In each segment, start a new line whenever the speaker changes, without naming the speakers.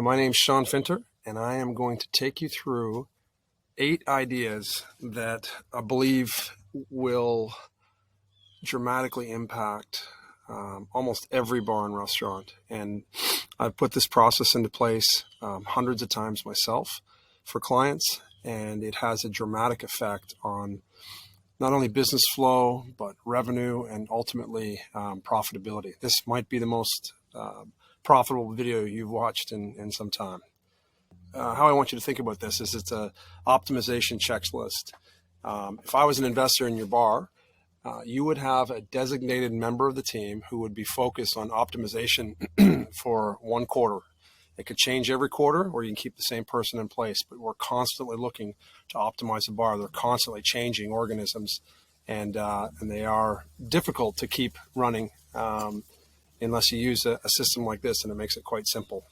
My name's Sean Finter, and I am going to take you through 8 ideas that I believe will dramatically impact almost every bar and restaurant. And I've put this process into place hundreds of times myself for clients, and it has a dramatic effect on not only business flow, but revenue and ultimately profitability. This might be the most profitable video you've watched in some time. How I want you to think about this is it's a optimization checklist. If I was an investor in your bar, you would have a designated member of the team who would be focused on optimization for one quarter. It could change every quarter, or you can keep the same person in place, but we're constantly looking to optimize the bar. They're constantly changing organisms, and they are difficult to keep running unless you use a system like this, and it makes it quite simple.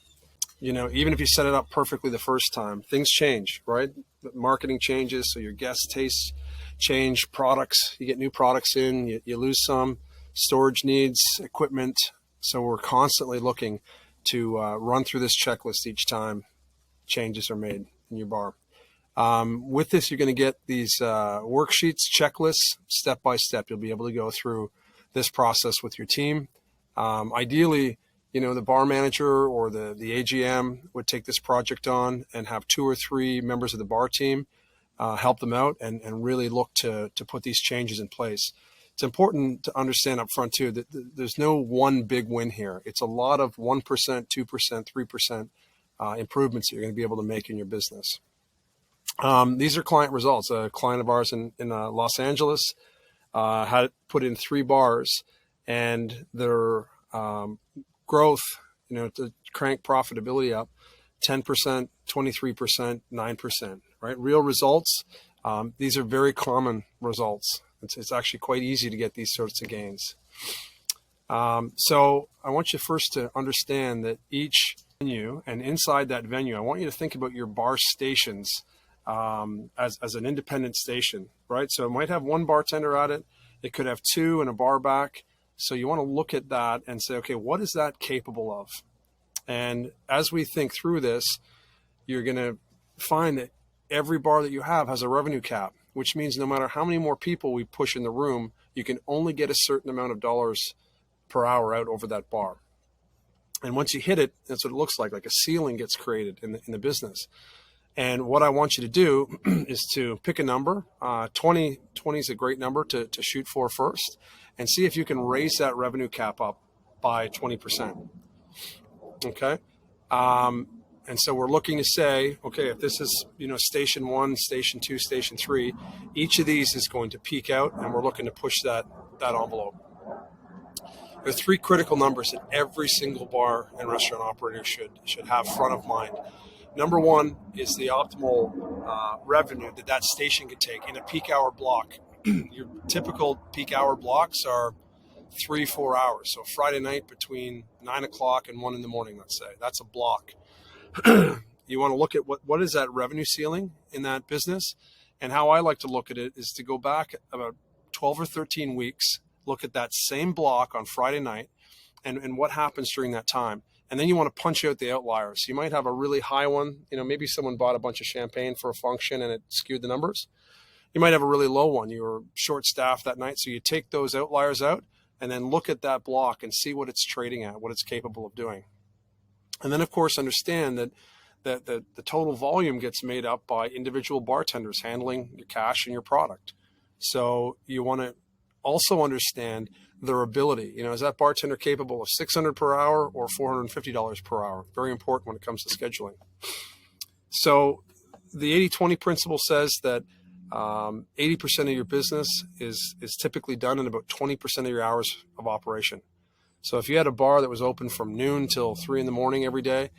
You know, even if you set it up perfectly the first time, things change, right? Marketing changes, so your guest tastes change, products, you get new products in, you lose some, storage needs, equipment. So we're constantly looking to run through this checklist each time changes are made in your bar. With this, you're going to get these worksheets, checklists, step by step. You'll be able to go through this process with your team. Ideally, you know, the bar manager or the AGM would take this project on and have 2 or 3 members of the bar team help them out and really look to put these changes in place. It's important to understand up front too that there's no one big win here. It's a lot of 1%, 2%, 3% improvements that you're going to be able to make in your business. These are client results. A client of ours in Los Angeles had put in 3 bars, and their growth, you know, to crank profitability up 10%, 23%, 9%, right? Real results. These are very common results. It's actually quite easy to get these sorts of gains. So I want you first to understand that each venue, and inside that venue, I want you to think about your bar stations as an independent station, right? So it might have 1 bartender at it. It could have 2 and a bar back. So you want to look at that and say, okay, what is that capable of? And as we think through this, you're going to find that every bar that you have has a revenue cap, which means no matter how many more people we push in the room, you can only get a certain amount of dollars per hour out over that bar. And once you hit it, that's what it looks like a ceiling gets created in the business. And what I want you to do is to pick a number. 20 is a great number to shoot for first, and see if you can raise that revenue cap up by 20%. Okay. And so we're looking to say, okay, if this is, you know, station 1, station 2, station 3, each of these is going to peak out, and we're looking to push that envelope. There are 3 critical numbers that every single bar and restaurant operator should have front of mind. Number 1 is the optimal revenue that station could take in a peak hour block. Your typical peak hour blocks are 3-4 hours. So Friday night between 9 o'clock and 1 in the morning, let's say. That's a block. You want to look at what is that revenue ceiling in that business. And how I like to look at it is to go back about 12 or 13 weeks, look at that same block on Friday night and what happens during that time. And then you want to punch out the outliers. You might have a really high one. You know, maybe someone bought a bunch of champagne for a function and it skewed the numbers. You might have a really low one. You were short-staffed that night. So you take those outliers out and then look at that block and see what it's trading at, what it's capable of doing. And then, of course, understand that the total volume gets made up by individual bartenders handling your cash and your product. So you want to also understand their ability. You know, is that bartender capable of $600 per hour or $450 per hour? Very important when it comes to scheduling. So the 80-20 principle says that 80% of your business is typically done in about 20% of your hours of operation. So if you had a bar that was open from noon till 3 in the morning every day,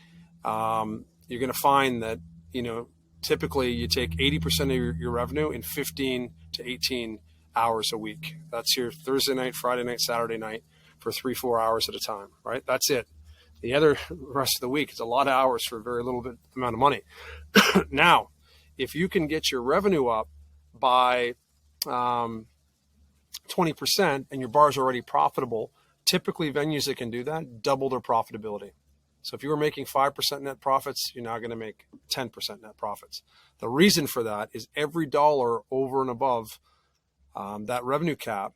you're going to find that, you know, typically you take 80% of your revenue in 15 to 18 hours a week. That's your Thursday night, Friday night, Saturday night for 3-4 hours at a time, right? That's it. The other rest of the week is a lot of hours for a very little bit amount of money. Now, if you can get your revenue up by 20% and your bar is already profitable, typically venues that can do that double their profitability. So if you were making 5% net profits, you're now going to make 10% net profits. The reason for that is every dollar over and above that revenue cap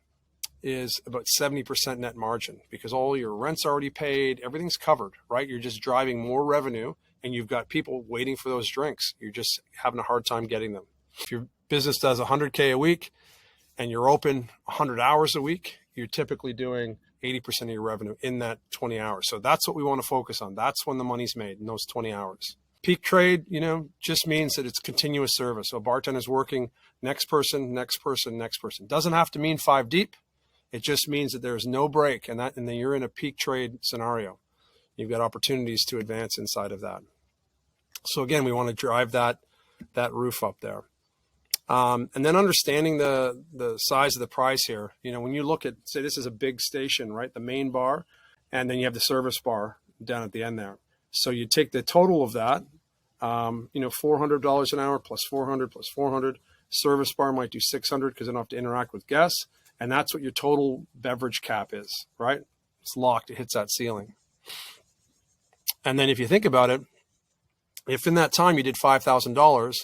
is about 70% net margin, because all your rent's already paid, everything's covered, right? You're just driving more revenue, and you've got people waiting for those drinks. You're just having a hard time getting them. If your business does 100K a week and you're open 100 hours a week, you're typically doing 80% of your revenue in that 20 hours. So that's what we want to focus on. That's when the money's made, in those 20 hours. Peak trade, just means that it's continuous service. So a bartender's working next person, next person, next person. Doesn't have to mean 5 deep. It just means that there's no break, and then you're in a peak trade scenario. You've got opportunities to advance inside of that. So again, we want to drive that roof up there. And then understanding the size of the prize here. When you look at, say this is a big station, right? The main bar, and then you have the service bar down at the end there. So you take the total of that, $400 an hour plus 400 plus 400. Service bar might do 600 because they don't have to interact with guests. And that's what your total beverage cap is, right? It's locked. It hits that ceiling. And then if you think about it, if in that time you did $5,000,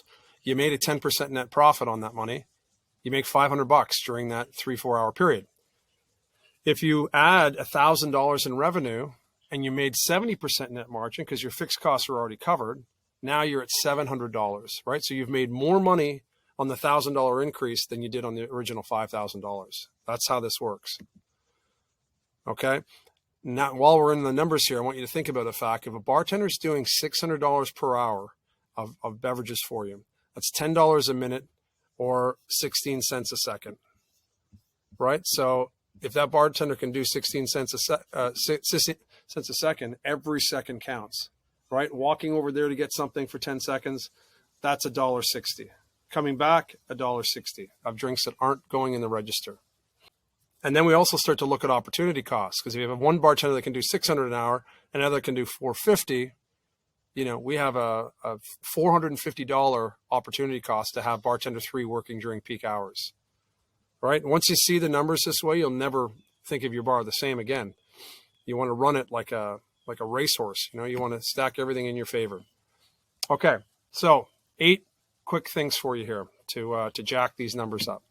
you made a 10% net profit on that money, you make $500 during that 3-4 hour period. If you add $1,000 in revenue and you made 70% net margin because your fixed costs are already covered, now you're at $700, right? So you've made more money on the $1,000 increase than you did on the original $5,000. That's how this works. Okay. Now, while we're in the numbers here, I want you to think about the fact, if a bartender is doing $600 per hour of beverages for you, that's $10 a minute or 16 cents a second, right? So if that bartender can do 16 cents a second, every second counts, right? Walking over there to get something for 10 seconds, that's $1.60. Coming back, $1.60 of drinks that aren't going in the register. And then we also start to look at opportunity costs, because if you have one bartender that can do 600 an hour and another can do 450, we have a $450 opportunity cost to have bartender 3 working during peak hours, right? Once you see the numbers this way, you'll never think of your bar the same again. You want to run it like a racehorse. You want to stack everything in your favor. Okay, so 8 quick things for you here to jack these numbers up.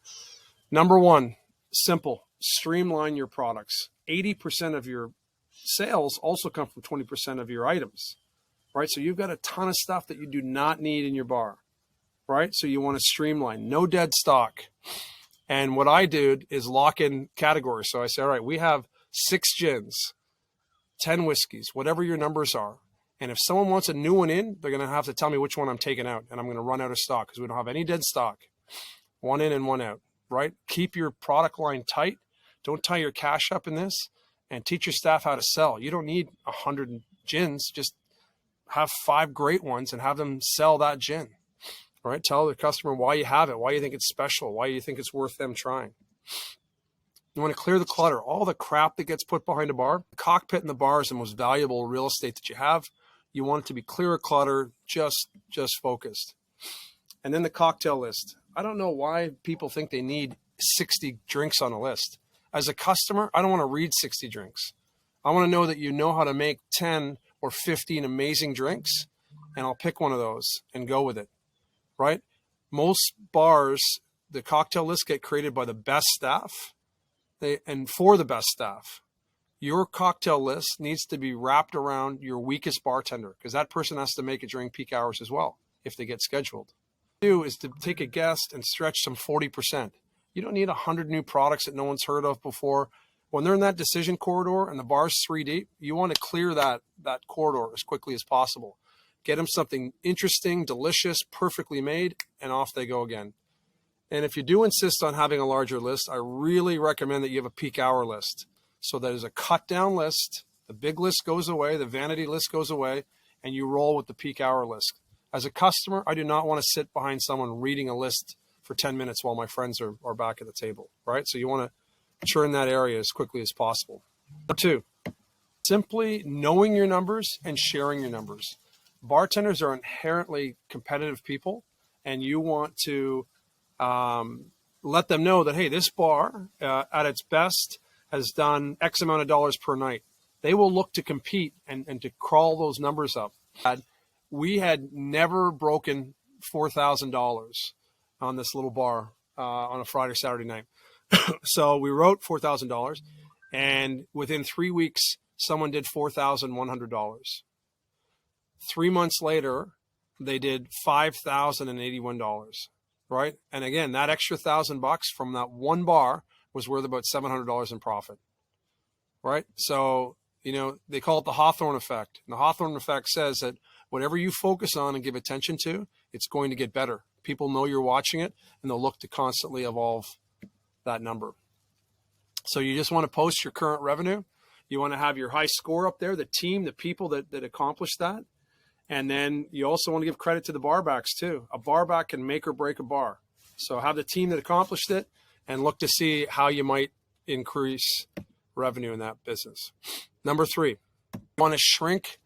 Number 1, simple. Streamline your products. 80% of your sales also come from 20% of your items, right? So you've got a ton of stuff that you do not need in your bar, right? So you want to streamline. No dead stock. And what I did is lock in categories. So I say, all right, we have 6 gins, 10 whiskeys, whatever your numbers are. And if someone wants a new one in, they're going to have to tell me which one I'm taking out, and I'm going to run out of stock because we don't have any dead stock. 1 in and 1 out, right? Keep your product line tight. Don't tie your cash up in this, and teach your staff how to sell. You don't need 100 gins. Just have 5 great ones and have them sell that gin, right? Tell the customer why you have it, why you think it's special, why you think it's worth them trying. You want to clear the clutter, all the crap that gets put behind a bar. The cockpit in the bar is the most valuable real estate that you have. You want it to be clear of clutter, just focused. And then the cocktail list. I don't know why people think they need 60 drinks on a list. As a customer, I don't want to read 60 drinks. I want to know that you know how to make 10 or 15 amazing drinks, and I'll pick one of those and go with it, right? Most bars, the cocktail lists get created by the best staff and for the best staff. Your cocktail list needs to be wrapped around your weakest bartender, because that person has to make it during peak hours as well if they get scheduled. What you do is to take a guest and stretch them 40%. You don't need 100 new products that no one's heard of before. When they're in that decision corridor and the bar's 3 deep, you want to clear that corridor as quickly as possible. Get them something interesting, delicious, perfectly made, and off they go again. And if you do insist on having a larger list, I really recommend that you have a peak hour list. So there's a cut down list. The big list goes away. The vanity list goes away, and you roll with the peak hour list. As a customer, I do not want to sit behind someone reading a list for 10 minutes while my friends are back at the table, right? So you want to churn that area as quickly as possible. Number 2, simply knowing your numbers and sharing your numbers. Bartenders are inherently competitive people, and you want to let them know that, hey, this bar at its best has done X amount of dollars per night. they will look to compete and to crawl those numbers up. We had never broken $4,000 on this little bar on a Friday, Saturday night. So we wrote $4,000, and within 3 weeks, someone did $4,100. 3 months later, they did $5,081, right? And again, that extra $1,000 from that one bar was worth about $700 in profit, right? So, they call it the Hawthorne effect. And the Hawthorne effect says that whatever you focus on and give attention to, it's going to get better. People know you're watching it, and they'll look to constantly evolve that number. So you just want to post your current revenue. You want to have your high score up there, the team, the people that accomplished that. And then you also want to give credit to the barbacks too. A barback can make or break a bar. So have the team that accomplished it and look to see how you might increase revenue in that business. Number 3, you want to shrink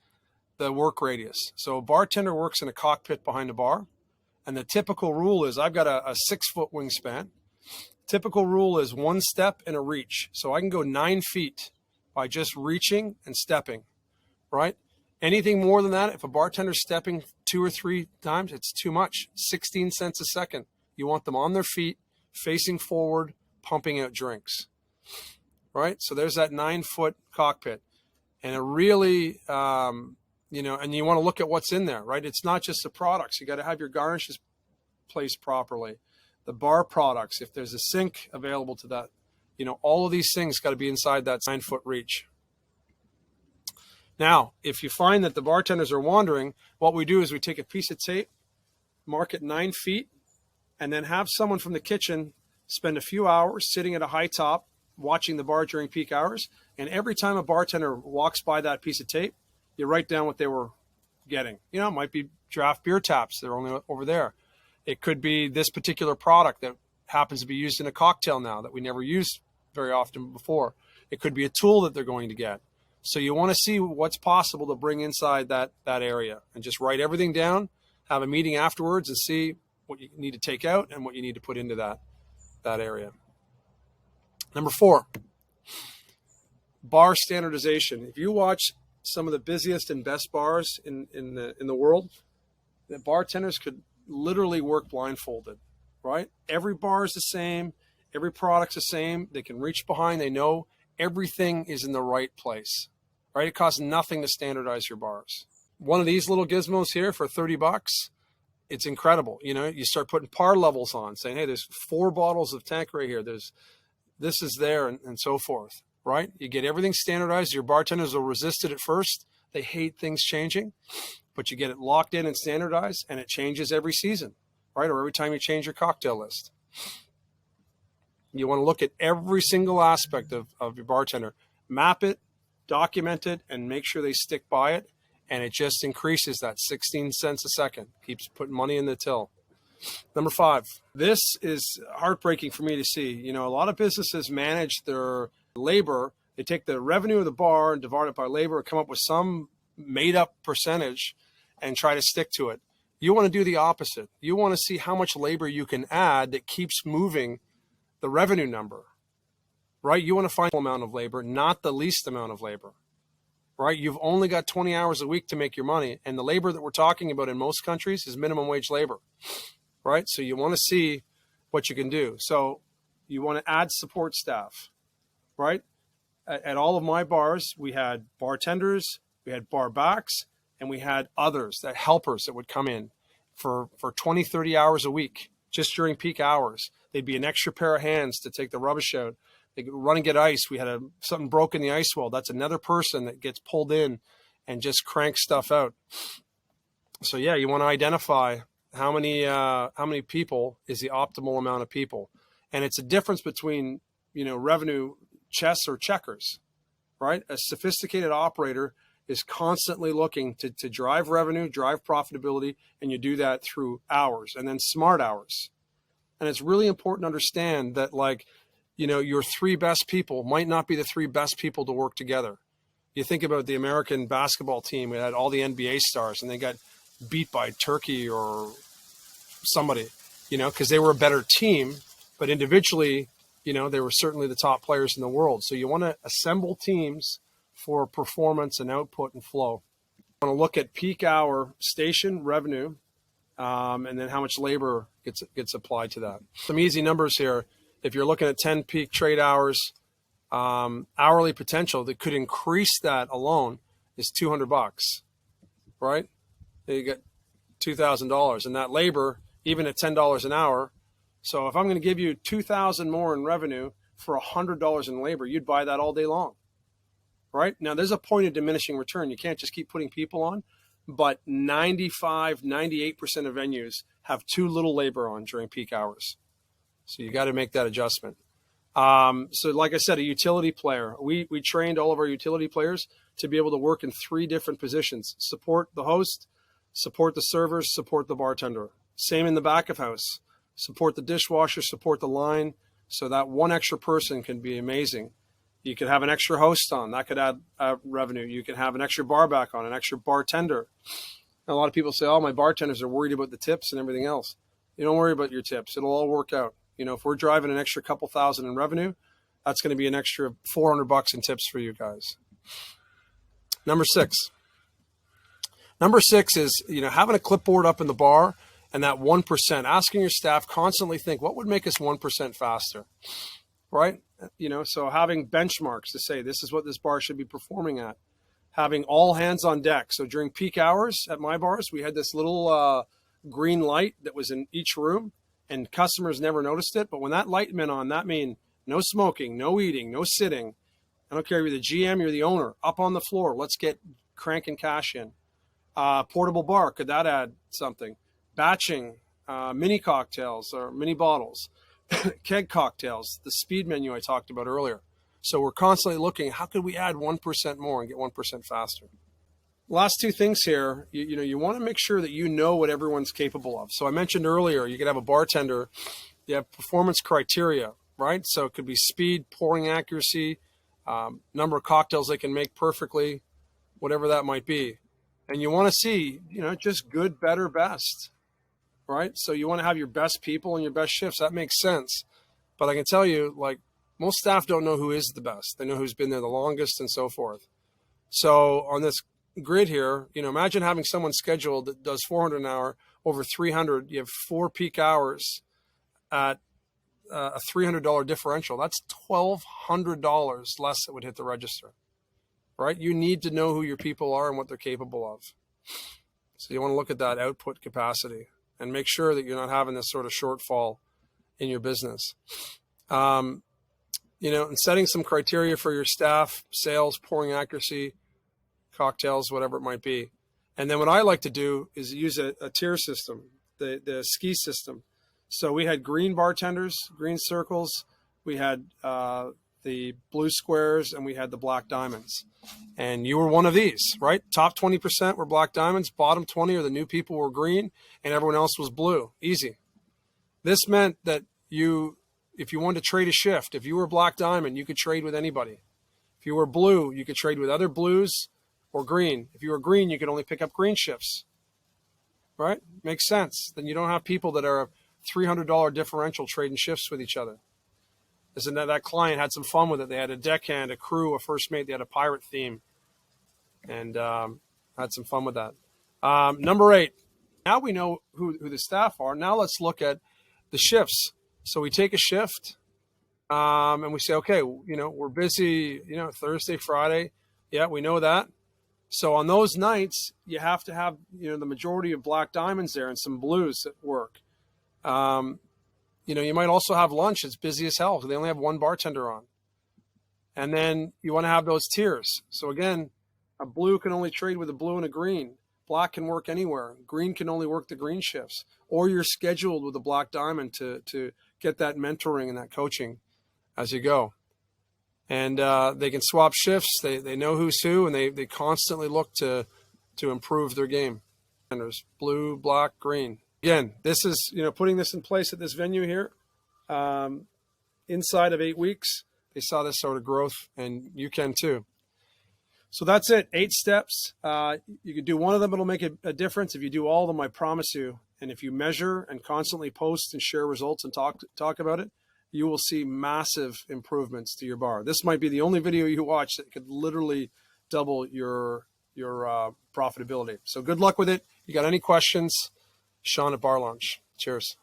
the work radius. So a bartender works in a cockpit behind a bar. And the typical rule is I've got a 6-foot wingspan. Typical rule is 1 step and a reach. So I can go 9 feet by just reaching and stepping, right? Anything more than that, if a bartender's stepping 2 or 3 times, it's too much. 16 cents a second. You want them on their feet, facing forward, pumping out drinks, right? So there's that 9-foot cockpit. And it really, and you want to look at what's in there, right? It's not just the products. You got to have your garnishes placed properly. The bar products, if there's a sink available to that, all of these things got to be inside that 9-foot reach. Now, if you find that the bartenders are wandering, what we do is we take a piece of tape, mark it 9 feet, and then have someone from the kitchen spend a few hours sitting at a high top, watching the bar during peak hours. And every time a bartender walks by that piece of tape, you write down what they were getting. It might be draft beer taps. They're only over there. It could be this particular product that happens to be used in a cocktail now that we never used very often before. It could be a tool that they're going to get. So you want to see what's possible to bring inside that area and just write everything down, have a meeting afterwards and see what you need to take out and what you need to put into that area. Number 4, bar standardization. If you watch some of the busiest and best bars in the world, the bartenders could literally work blindfolded, right? Every bar is the same. Every product's the same. They can reach behind. They know everything is in the right place, right? It costs nothing to standardize your bars. One of these little gizmos here for $30, it's incredible. You start putting par levels on, saying, hey, there's 4 bottles of Tanqueray here. This is there, and so forth, right? You get everything standardized. Your bartenders will resist it at first. They hate things changing, but you get it locked in and standardized, and it changes every season, right? Or every time you change your cocktail list. You want to look at every single aspect of your bartender, map it, document it, and make sure they stick by it. And it just increases that 16 cents a second, keeps putting money in the till. Number 5, this is heartbreaking for me to see. A lot of businesses manage their labor. They take the revenue of the bar and divide it by labor, come up with some made up percentage and try to stick to it. You want to do the opposite. You want to see how much labor you can add that keeps moving the revenue number, right? You want to find the amount of labor, not the least amount of labor, right? You've only got 20 hours a week to make your money. And the labor that we're talking about in most countries is minimum wage labor, right? So you want to see what you can do. So you want to add support staff, right? At all of my bars, we had bartenders, we had bar backs, and we had others, that helpers that would come in for 20, 30 hours a week, just during peak hours. They'd be an extra pair of hands to take the rubbish out. They could run and get ice. We had something broke in the ice well. That's another person that gets pulled in and just cranks stuff out. So yeah, you want to identify how many people is the optimal amount of people. And it's a difference between, revenue chess or checkers, right? A sophisticated operator is constantly looking to drive revenue, drive profitability, and you do that through hours and then smart hours. And it's really important to understand that, your 3 best people might not be the 3 best people to work together. You think about the American basketball team. We had all the NBA stars, and they got beat by Turkey or somebody, because they were a better team. But individually, they were certainly the top players in the world. So you want to assemble teams for performance and output and flow. I want to look at peak hour station revenue, and then how much labor gets applied to that. Some easy numbers here. If you're looking at 10 peak trade hours, hourly potential that could increase that alone is $200, right? You get $2,000, and that labor, even at $10 an hour. So if I'm going to give you $2,000 more in revenue for $100 in labor, you'd buy that all day long, right? Now there's a point of diminishing return. You can't just keep putting people on, but 95, 98% of venues have too little labor on during peak hours. So you got to make that adjustment. So like I said, a utility player, we trained all of our utility players to be able to work in 3 different positions: support the host, support the servers, support the bartender. Same in the back of house, support the dishwasher, support the line. So that one extra person can be amazing. You could have an extra host on, that could add revenue. You can have an extra bar back on, an extra bartender. And a lot of people say, oh, my bartenders are worried about the tips and everything else. You don't worry about your tips. It'll all work out. You know, if we're driving an extra couple thousand in revenue, that's going to be an extra $400 in tips for you guys. Number 6. Number 6 is, you know, having a clipboard up in the bar and that 1%, asking your staff constantly think, what would make us 1% faster, right? You know, so having benchmarks to say, this is what this bar should be performing at. Having all hands on deck. So during peak hours at my bars, we had this little green light that was in each room, and customers never noticed it. But when that light went on, that means no smoking, no eating, no sitting. I don't care if you're the GM, you're the owner, up on the floor. Let's get cranking cash in. Portable bar, could that add something? Batching, mini cocktails or mini bottles, keg cocktails, the speed menu I talked about earlier. So we're constantly looking, how could we add 1% more and get 1% faster? Last 2 things here, you want to make sure that you know what everyone's capable of. So I mentioned earlier, you could have a bartender, you have performance criteria, right? So it could be speed, pouring accuracy, number of cocktails they can make perfectly, whatever that might be. And you want to see, just good, better, best, right? So you want to have your best people and your best shifts. That makes sense. But I can tell you, like, most staff don't know who is the best. They know who's been there the longest and so forth. So on this grid here, imagine having someone scheduled that does 400 an hour over 300. You have 4 peak hours at a $300 differential. That's $1,200 less that would hit the register, right? You need to know who your people are and what they're capable of. So you want to look at that output capacity and make sure that you're not having this sort of shortfall in your business. And setting some criteria for your staff, sales, pouring accuracy, cocktails, whatever it might be. And then what I like to do is use a tier system, the ski system. So we had green bartenders, green circles, we had the blue squares, and we had the black diamonds. And you were one of these, right? Top 20% were black diamonds, bottom 20 or the new people were green, and everyone else was blue. Easy. This meant that if you wanted to trade a shift, if you were black diamond, you could trade with anybody. If you were blue, you could trade with other blues or green. If you were green, you could only pick up green shifts, right? Makes sense. Then you don't have people that are a $300 differential trading shifts with each other. Isn't that client had some fun with it? They had a deckhand, a crew, a first mate. They had a pirate theme, and had some fun with that. Number 8. Now we know who the staff are. Now let's look at the shifts. So we take a shift, and we say, okay, we're busy, Thursday, Friday. Yeah, we know that. So on those nights, you have to have, the majority of black diamonds there and some blues at work. You might also have lunch. It's busy as hell. So they only have one bartender on. And then you want to have those tiers. So again, a blue can only trade with a blue and a green. Black can work anywhere. Green can only work the green shifts. Or you're scheduled with a black diamond to get that mentoring and that coaching as you go. And they can swap shifts. They know who's who, and they constantly look to improve their game. Blue, black, green. Again, this is, putting this in place at this venue here. Inside of 8 weeks, they saw this sort of growth, and you can too. So that's it. 8 steps. You could do one of them. It'll make a difference. If you do all of them, I promise you. And if you measure and constantly post and share results and talk about it, you will see massive improvements to your bar. This might be the only video you watch that could literally double your profitability. So good luck with it. You got any questions? Sean at Bar Lounge. Cheers.